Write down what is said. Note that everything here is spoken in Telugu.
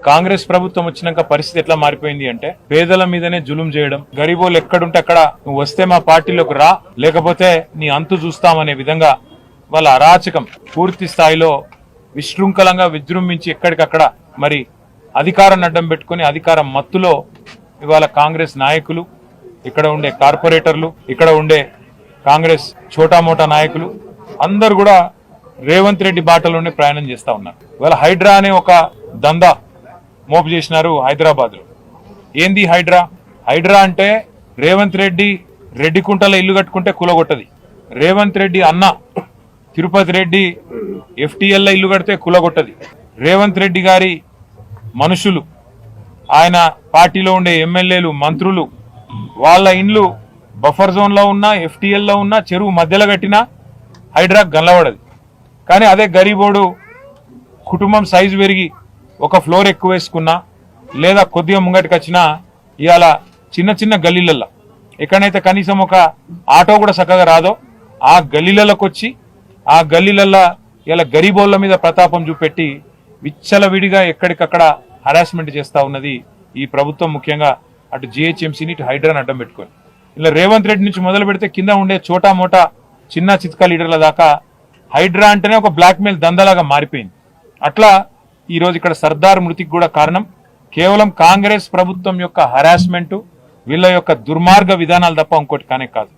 కాంగ్రెస్ ప్రభుత్వం వచ్చినాక పరిస్థితి ఎట్లా మారిపోయింది అంటే పేదల మీదనే జులుం చేయడం, గరీబోళ్ళు ఎక్కడుంటే అక్కడ నువ్వు వస్తే మా పార్టీలోకి రా, లేకపోతే నీ అంతు చూస్తామనే విధంగా వాళ్ళ అరాచకం పూర్తి స్థాయిలో విశృంఖలంగా విజృంభించి ఎక్కడికక్కడ మరి అధికారాన్ని అడ్డం పెట్టుకుని అధికారం మత్తులో ఇవాళ కాంగ్రెస్ నాయకులు, ఇక్కడ ఉండే కార్పొరేటర్లు, ఇక్కడ ఉండే కాంగ్రెస్ చోటామోటా నాయకులు అందరు కూడా రేవంత్ రెడ్డి బాటలోనే ప్రయాణం చేస్తా ఉన్నారు. ఇవాళ హైడ్రా అనే ఒక దందా మోపు చేసినారు హైదరాబాద్ లో. ఏంది హైడ్రా? హైడ్రా అంటే రేవంత్ రెడ్డి రెడ్డికుంటలో ఇల్లు కట్టుకుంటే కులగొట్టది. రేవంత్ రెడ్డి అన్న తిరుపతి రెడ్డి FTL ఇల్లు కడితే కులగొట్టది. రేవంత్ రెడ్డి గారి మనుషులు, ఆయన పార్టీలో ఉండే ఎమ్మెల్యేలు, మంత్రులు, వాళ్ళ ఇండ్లు బఫర్ జోన్ లో ఉన్నా, FTL లో ఉన్నా, చెరువు మధ్యలో కట్టినా హైడ్రా గల్లబడది. కానీ అదే గరీబోడు కుటుంబం సైజు పెరిగి ఒక ఫ్లోర్ ఎక్కువ వేసుకున్నా లేదా కొద్దిగా ముంగటికి వచ్చినా ఇవాళ చిన్న చిన్న గల్లీలల్లో ఎక్కడైతే కనీసం ఒక ఆటో కూడా చక్కగా రాదో ఆ గల్లీలలోకి వచ్చి ఆ గల్లీలల్లో ఇలా గరీబోళ్ళ మీద ప్రతాపం చూపెట్టి విచ్చలవిడిగా ఎక్కడికక్కడ హరాస్మెంట్ చేస్తా ఉన్నది ఈ ప్రభుత్వం. ముఖ్యంగా అటు GHMCని ఇటు హైడ్రాని అడ్డం పెట్టుకొని ఇలా రేవంత్ రెడ్డి నుంచి మొదలు పెడితే కింద ఉండే చోటా మోటా చిన్న చిత్కా లీడర్ల దాకా హైడ్రా అంటేనే ఒక బ్లాక్మెయిల్ దందాలాగా మారిపోయింది. అట్లా ఈ రోజు ఇక్కడ సర్దార్ మృతికి కూడా కారణం కేవలం కాంగ్రెస్ ప్రభుత్వం యొక్క హరాస్మెంట్, వీళ్ళ యొక్క దుర్మార్గ విధానాలు తప్ప ఇంకోటి కానే కాదు.